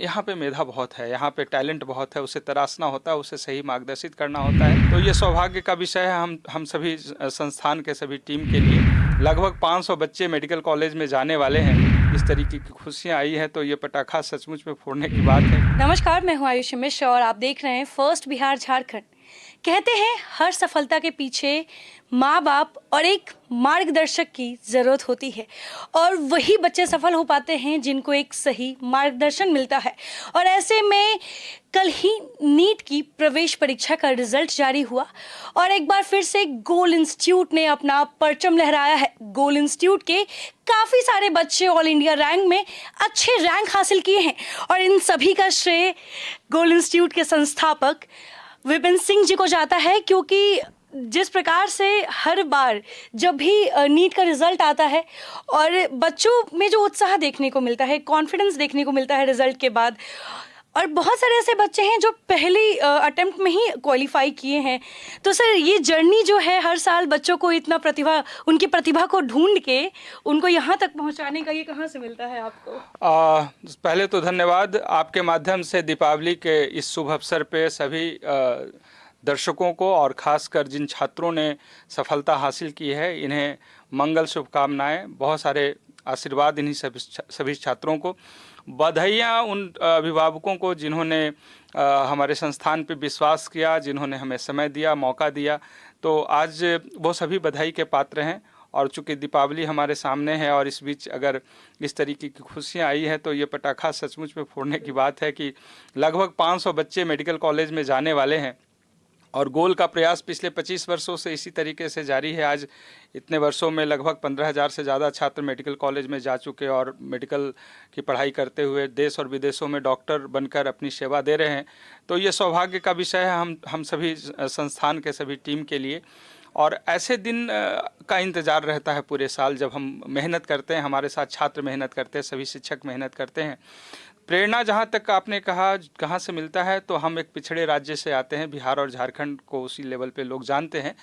यहाँ पे मेधा बहुत है, यहाँ पे टैलेंट बहुत है, उसे तराशना होता है, उसे सही मार्गदर्शित करना होता है। तो ये सौभाग्य का विषय है हम सभी संस्थान के सभी टीम के लिए। लगभग 500 बच्चे मेडिकल कॉलेज में जाने वाले हैं। इस तरीके की खुशियाँ आई हैं तो ये पटाखा सचमुच में फोड़ने की बात है। नमस्कार, मैं हूं आयुषी मिश्र और आप देख रहे हैं फर्स्ट बिहार झारखंड। कहते हैं हर सफलता के पीछे माँ बाप और एक मार्गदर्शक की ज़रूरत होती है और वही बच्चे सफल हो पाते हैं जिनको एक सही मार्गदर्शन मिलता है। और ऐसे में कल ही नीट की प्रवेश परीक्षा का रिजल्ट जारी हुआ और एक बार फिर से गोल इंस्टीट्यूट ने अपना परचम लहराया है। गोल इंस्टीट्यूट के काफ़ी सारे बच्चे ऑल इंडिया रैंक में अच्छे रैंक हासिल किए हैं और इन सभी का श्रेय गोल इंस्टीट्यूट के संस्थापक विपिन सिंह जी को जाता है, क्योंकि जिस प्रकार से हर बार जब भी नीट का रिजल्ट आता है और बच्चों में जो उत्साह देखने को मिलता है, कॉन्फिडेंस देखने को मिलता है रिजल्ट के बाद, और बहुत सारे ऐसे बच्चे हैं जो पहली अटेम्प्ट में ही क्वालिफाई किए हैं। तो सर, ये जर्नी जो है हर साल बच्चों को इतना उनकी प्रतिभा को ढूंढ के उनको यहाँ तक पहुँचाने का, ये कहाँ से मिलता है आपको? पहले तो धन्यवाद। आपके माध्यम से दीपावली के इस शुभ अवसर पे सभी दर्शकों को और ख़ासकर जिन छात्रों ने सफलता हासिल की है, इन्हें मंगल शुभकामनाएं, बहुत सारे आशीर्वाद इन्हीं सभी छात्रों को। बधाइयाँ उन अभिभावकों को जिन्होंने हमारे संस्थान पे विश्वास किया, जिन्होंने हमें समय दिया, मौका दिया। तो आज वो सभी बधाई के पात्र हैं। और चूँकि दीपावली हमारे सामने है और इस बीच अगर इस तरीके की खुशियाँ आई हैं तो ये पटाखा सचमुच में फोड़ने की बात है कि लगभग 500 बच्चे मेडिकल कॉलेज में जाने वाले हैं और गोल का प्रयास पिछले 25 वर्षों से इसी तरीके से जारी है। आज इतने वर्षों में लगभग 15,000 से ज़्यादा छात्र मेडिकल कॉलेज में जा चुके और मेडिकल की पढ़ाई करते हुए देश और विदेशों में डॉक्टर बनकर अपनी सेवा दे रहे हैं। तो ये सौभाग्य का विषय है हम सभी संस्थान के सभी टीम के लिए। और ऐसे दिन का इंतज़ार रहता है पूरे साल जब हम मेहनत करते हैं, हमारे साथ छात्र मेहनत करते हैं, सभी शिक्षक मेहनत करते हैं। प्रेरणा जहाँ तक आपने कहा कहाँ से मिलता है, तो हम एक पिछड़े राज्य से आते हैं, बिहार और झारखंड को उसी लेवल पे लोग जानते हैं।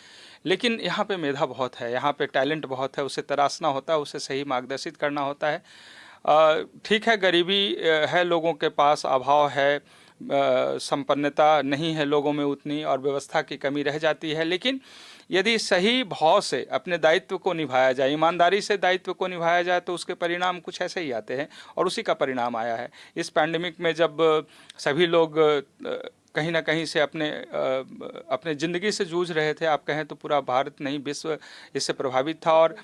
लेकिन यहाँ पे मेधा बहुत है, यहाँ पे टैलेंट बहुत है, उसे तराशना होता है, उसे सही मार्गदर्शित करना होता है। ठीक है, गरीबी है, लोगों के पास अभाव है, संपन्नता नहीं है लोगों में उतनी और व्यवस्था की कमी रह जाती है। लेकिन यदि सही भाव से अपने दायित्व को निभाया जाए, ईमानदारी से दायित्व को निभाया जाए, तो उसके परिणाम कुछ ऐसे ही आते हैं और उसी का परिणाम आया है। इस पैंडेमिक में जब सभी लोग कहीं ना कहीं से अपने ज़िंदगी से जूझ रहे थे, आप कहें तो पूरा भारत नहीं विश्व इससे प्रभावित था। और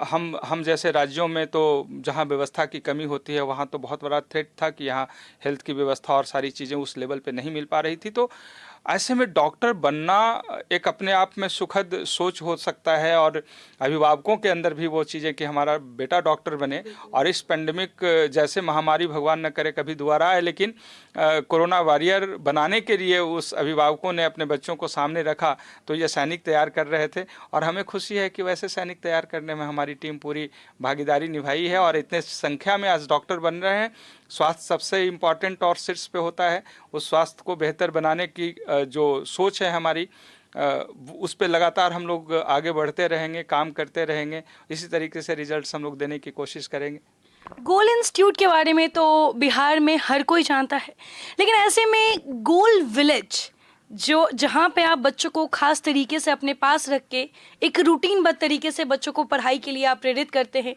हम जैसे राज्यों में तो जहां व्यवस्था की कमी होती है वहां तो बहुत बड़ा थ्रेट था कि यहाँ हेल्थ की व्यवस्था और सारी चीज़ें उस लेवल पे नहीं मिल पा रही थी। तो ऐसे में डॉक्टर बनना एक अपने आप में सुखद सोच हो सकता है और अभिभावकों के अंदर भी वो चीज़ें कि हमारा बेटा डॉक्टर बने। और इस पेंडेमिक जैसे महामारी भगवान न करे कभी दोबारा आए, लेकिन कोरोना वॉरियर बनाने के लिए उस अभिभावकों ने अपने बच्चों को सामने रखा। तो ये सैनिक तैयार कर रहे थे और हमें खुशी है कि वैसे सैनिक तैयार करने में हमारी टीम पूरी भागीदारी निभाई है और इतने संख्या में आज डॉक्टर बन रहे हैं। स्वास्थ्य सबसे इम्पॉर्टेंट और शीर्ष पे होता है। उस स्वास्थ्य को बेहतर बनाने की जो सोच है हमारी, उस पे लगातार हम लोग आगे बढ़ते रहेंगे, काम करते रहेंगे। इसी तरीके से रिजल्ट्स हम लोग देने की कोशिश करेंगे। गोल इंस्टीट्यूट के बारे में तो बिहार में हर कोई जानता है, लेकिन ऐसे में गोल विलेज जो जहाँ पे आप बच्चों को खास तरीके से अपने पास रख के एक रूटीनबद्ध तरीके से बच्चों को पढ़ाई के लिए आप प्रेरित करते हैं,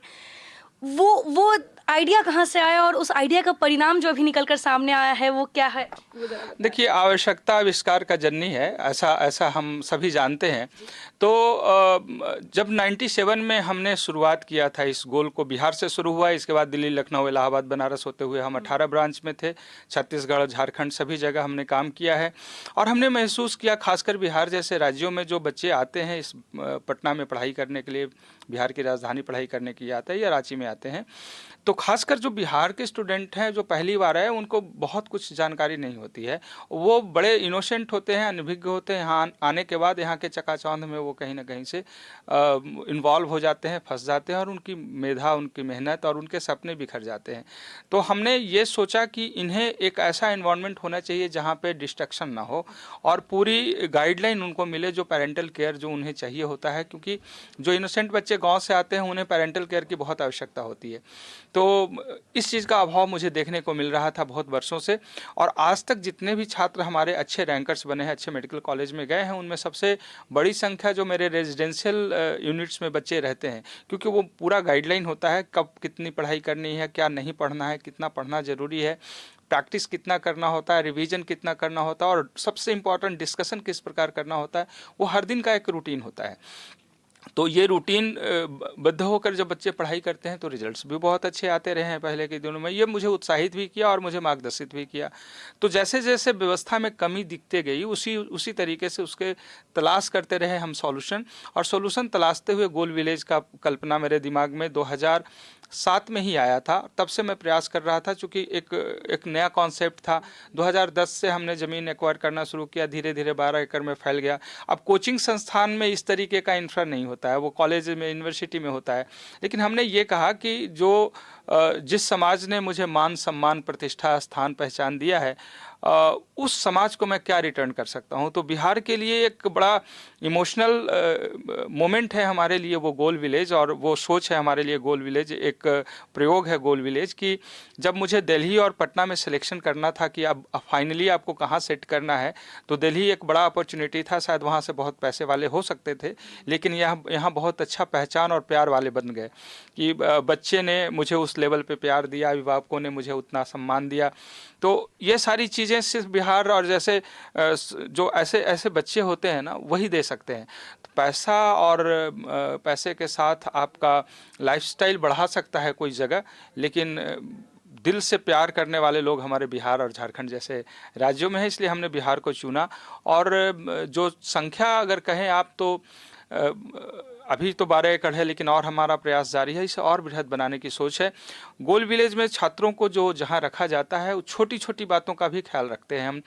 वो आइडिया कहाँ से आया और उस आइडिया का परिणाम जो अभी निकलकर सामने आया है वो क्या है? देखिए, आवश्यकता आविष्कार का जननी है, ऐसा हम सभी जानते हैं। तो जब 97 में हमने शुरुआत किया था इस गोल को, बिहार से शुरू हुआ, इसके बाद दिल्ली, लखनऊ, इलाहाबाद, बनारस होते हुए हम 18 ब्रांच में थे। छत्तीसगढ़, झारखंड सभी जगह हमने काम किया है और हमने महसूस किया, खासकर बिहार जैसे राज्यों में जो बच्चे आते हैं इस पटना में पढ़ाई करने के लिए, बिहार की राजधानी पढ़ाई करने के लिए आते हैं या रांची में आते हैं, तो खासकर जो बिहार के स्टूडेंट हैं जो पहली बार आए, उनको बहुत कुछ जानकारी नहीं होती है। वो बड़े इनोसेंट होते हैं, अनभिज्ञ होते हैं। यहाँ आने के बाद यहाँ के चकाचौंध में वो कहीं ना कहीं से इन्वॉल्व हो जाते हैं, फंस जाते हैं और उनकी मेधा, उनकी मेहनत और उनके सपने बिखर जाते हैं। तो हमने ये सोचा कि इन्हें एक ऐसा इन्वायरमेंट होना चाहिए जहाँ पे डिस्ट्रक्शन ना हो और पूरी गाइडलाइन उनको मिले, जो पेरेंटल केयर जो उन्हें चाहिए होता है, क्योंकि जो इनोसेंट बच्चे गाँव से आते हैं उन्हें पेरेंटल केयर की बहुत आवश्यकता होती है। तो इस चीज़ का अभाव मुझे देखने को मिल रहा था बहुत वर्षों से। और आज तक जितने भी छात्र हमारे अच्छे रैंकर्स बने हैं, अच्छे मेडिकल कॉलेज में गए हैं, उनमें सबसे बड़ी संख्या जो मेरे रेजिडेंशियल यूनिट्स में बच्चे रहते हैं, क्योंकि वो पूरा गाइडलाइन होता है कब कितनी पढ़ाई करनी है, क्या नहीं पढ़ना है, कितना पढ़ना ज़रूरी है, प्रैक्टिस कितना करना होता है, रिवीजन कितना करना होता है, और सबसे इम्पॉर्टेंट डिस्कशन किस प्रकार करना होता है। वो हर दिन का एक रूटीन होता है। तो ये रूटीन बद्ध होकर जब बच्चे पढ़ाई करते हैं तो रिजल्ट्स भी बहुत अच्छे आते रहे हैं पहले के दिनों में। ये मुझे उत्साहित भी किया और मुझे मार्गदर्शित भी किया। तो जैसे जैसे व्यवस्था में कमी दिखते गई, उसी तरीके से उसके तलाश करते रहे हम सॉल्यूशन। और सॉल्यूशन तलाशते हुए गोल विलेज का कल्पना मेरे दिमाग में 2007 में ही आया था। तब से मैं प्रयास कर रहा था, चूँकि एक नया कॉन्सेप्ट था। 2010 से हमने ज़मीन एक्वायर करना शुरू किया, धीरे धीरे 12 एकड़ में फैल गया। अब कोचिंग संस्थान में इस तरीके का इंफ्रा नहीं होता है, वो कॉलेज में, यूनिवर्सिटी में होता है। लेकिन हमने ये कहा कि जिस समाज ने मुझे मान सम्मान, प्रतिष्ठा, स्थान, पहचान दिया है, उस समाज को मैं क्या रिटर्न कर सकता हूं। तो बिहार के लिए एक बड़ा इमोशनल मोमेंट है हमारे लिए वो गोल विलेज, और वो सोच है हमारे लिए गोल विलेज। एक प्रयोग है गोल विलेज कि जब मुझे दिल्ली और पटना में सिलेक्शन करना था कि अब फाइनली आपको कहाँ सेट करना है, तो दिल्ली एक बड़ा अपॉर्चुनिटी था, शायद वहाँ से बहुत पैसे वाले हो सकते थे, लेकिन यहाँ बहुत अच्छा पहचान और प्यार वाले बन गए कि बच्चे ने मुझे उस लेवल पे प्यार दिया, अभिभावकों ने मुझे उतना सम्मान दिया। तो ये सारी चीज़ें सिर्फ बिहार और जैसे जो ऐसे बच्चे होते हैं ना, वही दे सकते हैं। तो पैसा और पैसे के साथ आपका लाइफस्टाइल बढ़ा सकता है कोई जगह, लेकिन दिल से प्यार करने वाले लोग हमारे बिहार और झारखंड जैसे राज्यों में है, इसलिए हमने बिहार को चुना। और जो संख्या अगर कहें आप, तो अभी तो 12 एकड़ है, लेकिन और हमारा प्रयास जारी है, इसे और बृहद बनाने की सोच है। गोल विलेज में छात्रों को जो जहाँ रखा जाता है, वो छोटी छोटी बातों का भी ख्याल रखते हैं हम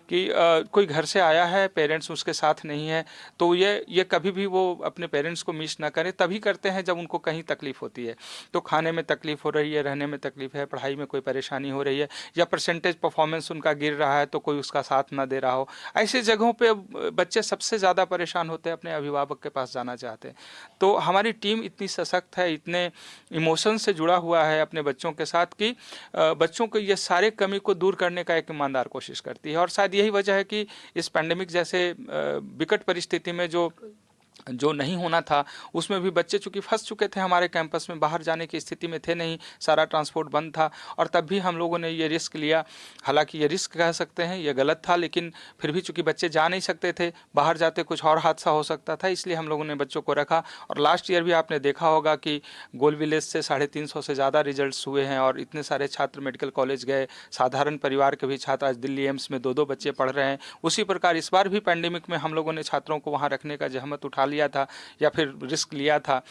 कि कोई घर से आया है, पेरेंट्स उसके साथ नहीं है, तो ये कभी भी वो अपने पेरेंट्स को मिस ना करें। तभी करते हैं जब उनको कहीं तकलीफ होती है, तो खाने में तकलीफ हो रही है, रहने में तकलीफ है, पढ़ाई में कोई परेशानी हो रही है, या परसेंटेज परफॉर्मेंस उनका गिर रहा है तो कोई उसका साथ ना दे रहा हो। ऐसी जगहों पे बच्चे सबसे ज़्यादा परेशान होते हैं, अपने अभिभावक के पास जाना चाहते हैं। तो हमारी टीम इतनी सशक्त है, इतने इमोशन से जुड़ा हुआ है अपने बच्चों के साथ कि बच्चों को ये सारे कमी को दूर करने का एक ईमानदार कोशिश करती है। और शायद यही वजह है कि इस पैंडेमिक जैसे विकट परिस्थिति में जो नहीं होना था, उसमें भी बच्चे चूंकि फंस चुके थे हमारे कैंपस में, बाहर जाने की स्थिति में थे नहीं, सारा ट्रांसपोर्ट बंद था, और तब भी हम लोगों ने ये रिस्क लिया। हालांकि ये रिस्क कह सकते हैं, ये गलत था, लेकिन फिर भी चूंकि बच्चे जा नहीं सकते थे, बाहर जाते कुछ और हादसा हो सकता था, इसलिए हम लोगों ने बच्चों को रखा। और लास्ट ईयर भी आपने देखा होगा कि गोल विलेज से 350 से ज़्यादा रिजल्ट्स हुए हैं, और इतने सारे छात्र मेडिकल कॉलेज गए। साधारण परिवार के भी छात्र आज दिल्ली एम्स में 2-2 बच्चे पढ़ रहे हैं। उसी प्रकार इस बार भी पैंडेमिक में हम लोगों ने छात्रों को वहाँ रखने का जहमत उठा लिया था, या फिर रिस्क लिया था,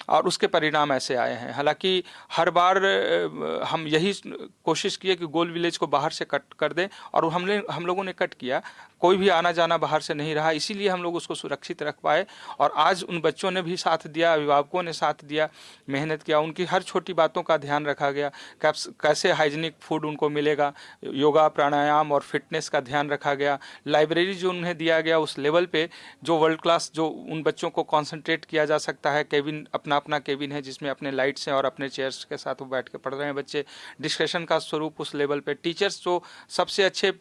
और उसके परिणाम ऐसे आए हैं। हालांकि हर बार हम यही कोशिश किए कि गोल विलेज को बाहर से कट कर दें, और हम लोगों ने कट किया। कोई भी आना जाना बाहर से नहीं रहा, इसीलिए हम लोग उसको सुरक्षित रख पाए। और आज उन बच्चों ने भी साथ दिया, अभिभावकों ने साथ दिया, मेहनत किया, उनकी हर छोटी बातों का ध्यान रखा गया, कैसे हाइजीनिक फूड उनको मिलेगा, योगा, प्राणायाम और फिटनेस का ध्यान रखा गया। लाइब्रेरी जो उन्हें दिया गया उस लेवल पे, जो वर्ल्ड क्लास, जो उन बच्चों को कॉन्सेंट्रेट किया जा सकता है। केबिन, अपना केबिन है जिसमें अपने लाइट्स हैं, और अपने चेयर्स के साथ वो बैठ के पढ़ रहे हैं बच्चे। डिस्कशन का स्वरूप उस लेवल पे, टीचर्स जो सबसे अच्छे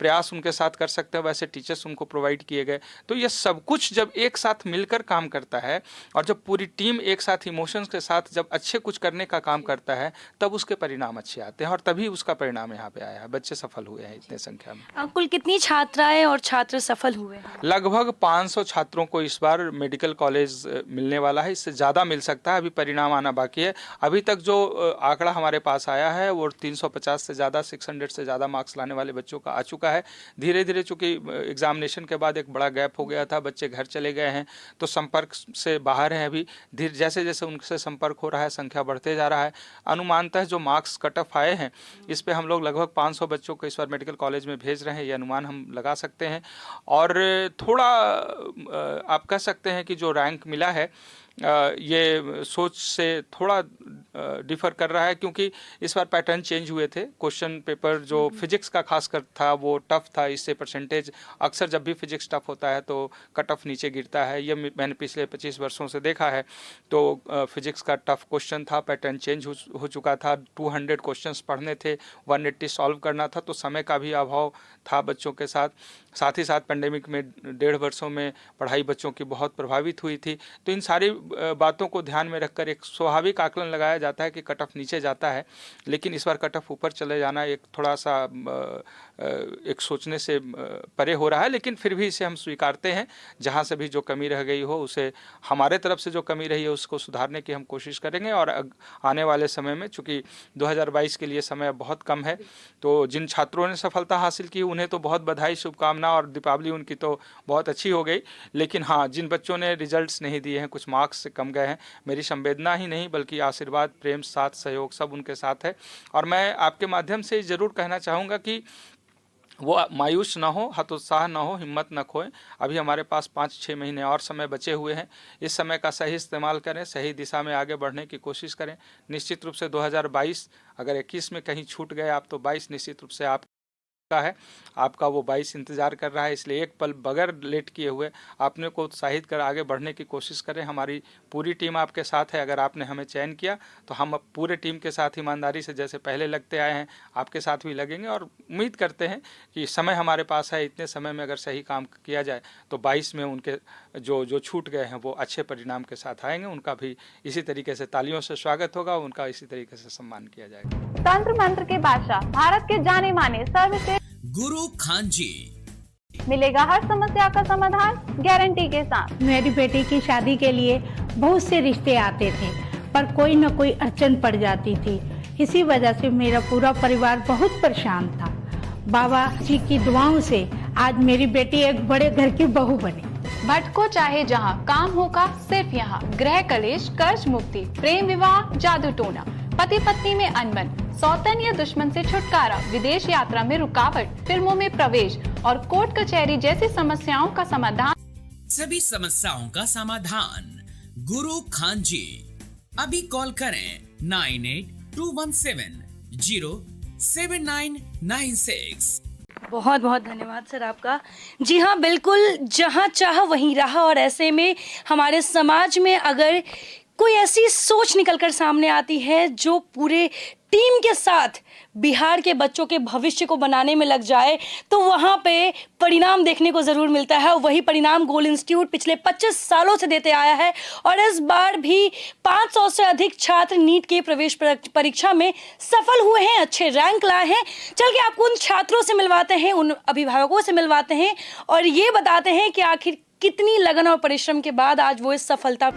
प्रयास उनके साथ कर सकते हैं, वैसे टीचर्स उनको प्रोवाइड किए गए। तो ये सब कुछ जब एक साथ मिलकर काम करता है, और जब पूरी टीम एक साथ इमोशंस के साथ जब अच्छे कुछ करने का काम करता है, तब उसके परिणाम अच्छे आते हैं, और तभी उसका परिणाम यहाँ पे आया है। बच्चे सफल हुए हैं इतने संख्या में। कुल कितनी छात्राएं और छात्र सफल हुए हैं? लगभग 500 छात्रों को इस बार मेडिकल कॉलेज मिलने वाला है, इससे ज़्यादा मिल सकता है, अभी परिणाम आना बाकी है। अभी तक जो आंकड़ा हमारे पास आया है वो 350 से ज़्यादा, 600 से ज़्यादा मार्क्स लाने वाले बच्चों का आ चुका है। धीरे धीरे चूँकि एग्जामिनेशन के बाद एक बड़ा गैप हो गया था, बच्चे घर चले गए हैं, तो संपर्क से बाहर हैं अभी। धीरे जैसे जैसे उनसे संपर्क हो रहा है, संख्या बढ़ते जा रहा है। अनुमानतः जो मार्क्स कट ऑफ आए हैं, इस पे हम लोग लगभग 500 बच्चों को इस बार मेडिकल कॉलेज में भेज रहे हैं, ये अनुमान हम लगा सकते हैं। और थोड़ा आप कह सकते हैं कि जो रैंक मिला है ये सोच से थोड़ा डिफर कर रहा है, क्योंकि इस बार पैटर्न चेंज हुए थे। क्वेश्चन पेपर जो फिजिक्स का खासकर था वो टफ था, इससे परसेंटेज अक्सर जब भी फिजिक्स टफ होता है तो कट ऑफ नीचे गिरता है। ये मैंने पिछले 25 वर्षों से देखा है। तो फिजिक्स का टफ क्वेश्चन था, पैटर्न चेंज हो चुका था। 200 क्वेश्चंस पढ़ने थे, 180 सॉल्व करना था, तो समय का भी अभाव था बच्चों के साथ ही साथ पेंडेमिक में 1.5 वर्षों में पढ़ाई बच्चों की बहुत प्रभावित हुई थी। तो इन सारी बातों को ध्यान में रखकर एक स्वाभाविक आकलन लगाया जाता है कि कट ऑफ नीचे जाता है, लेकिन इस बार कट ऑफ ऊपर चले जाना एक थोड़ा सा एक सोचने से परे हो रहा है। लेकिन फिर भी इसे हम स्वीकारते हैं। जहां से भी जो कमी रह गई हो, उसे हमारे तरफ से जो कमी रही है उसको सुधारने की हम कोशिश करेंगे। और आने वाले समय में, चूँकि 2022 के लिए समय बहुत कम है, तो जिन छात्रों ने सफलता हासिल की उन्हें तो बहुत बधाई, शुभकामना, और दीपावली उनकी तो बहुत अच्छी हो गई। लेकिन हाँ, जिन बच्चों ने रिजल्ट्स नहीं दिए हैं, कुछ मार्क्स से कम गए हैं, मेरी संवेदना ही नहीं बल्कि आशीर्वाद, प्रेम, साथ, सहयोग सब उनके साथ है। और मैं आपके माध्यम से ज़रूर कहना चाहूँगा कि वो मायूस ना हो, हतोत्साह ना हो, हिम्मत न खोएं। अभी हमारे पास 5-6 महीने और समय बचे हुए हैं। इस समय का सही इस्तेमाल करें, सही दिशा में आगे बढ़ने की कोशिश करें। निश्चित रूप से 2022 अगर 21 में कहीं छूट गए आप, तो 22 निश्चित रूप से आप का है, आपका वो 22 इंतजार कर रहा है। इसलिए एक पल बगैर लेट किए हुए अपने को उत्साहित कर आगे बढ़ने की कोशिश करें। हमारी पूरी टीम आपके साथ है। अगर आपने हमें चयन किया तो हम अब पूरे टीम के साथ ईमानदारी से जैसे पहले लगते आए हैं आपके साथ भी लगेंगे, और उम्मीद करते हैं कि समय हमारे पास है। इतने समय में अगर सही काम किया जाए तो 22 में उनके जो छूट गए हैं वो अच्छे परिणाम के साथ आएंगे। उनका भी इसी तरीके से तालियों से स्वागत होगा, उनका इसी तरीके से सम्मान किया जाएगा। तंत्र मंत्र के बादशाह, भारत के जाने माने सर्वश्रेष्ठ गुरु खान जी, मिलेगा हर समस्या का समाधान गारंटी के साथ। मेरी बेटी की शादी के लिए बहुत से रिश्ते आते थे, पर कोई न कोई अड़चन पड़ जाती थी। इसी वजह से मेरा पूरा परिवार बहुत परेशान था। बाबा जी की दुआओं से आज मेरी बेटी एक बड़े घर की बहू बनी। भटको चाहे जहां, काम होगा सिर्फ यहाँ। गृह कलेश, कर्ज मुक्ति, प्रेम विवाह, जादू टोना, पति पत्नी में अनबन, सौतन या दुश्मन से छुटकारा, विदेश यात्रा में रुकावट, फिल्मों में प्रवेश और कोर्ट कचहरी जैसी समस्याओं का समाधान। सभी समस्याओं का समाधान गुरु खान जी। अभी कॉल करें 9821707996। बहुत बहुत धन्यवाद सर आपका। जी हाँ, बिल्कुल, जहाँ चाह वहीं रहा। और ऐसे में हमारे समाज में अगर कोई ऐसी सोच निकलकर सामने आती है जो पूरे टीम के साथ बिहार के बच्चों के भविष्य को बनाने में लग जाए, तो वहाँ पे परिणाम देखने को ज़रूर मिलता है। वही परिणाम गोल इंस्टीट्यूट पिछले 25 सालों से देते आया है। और इस बार भी 500 से अधिक छात्र नीट के प्रवेश परीक्षा में सफल हुए हैं, अच्छे रैंक लाए हैं। चल के आपको उन छात्रों से मिलवाते हैं, उन अभिभावकों से मिलवाते हैं, और ये बताते हैं कि आखिर कितनी लगन और परिश्रम के बाद आज वो इस सफलता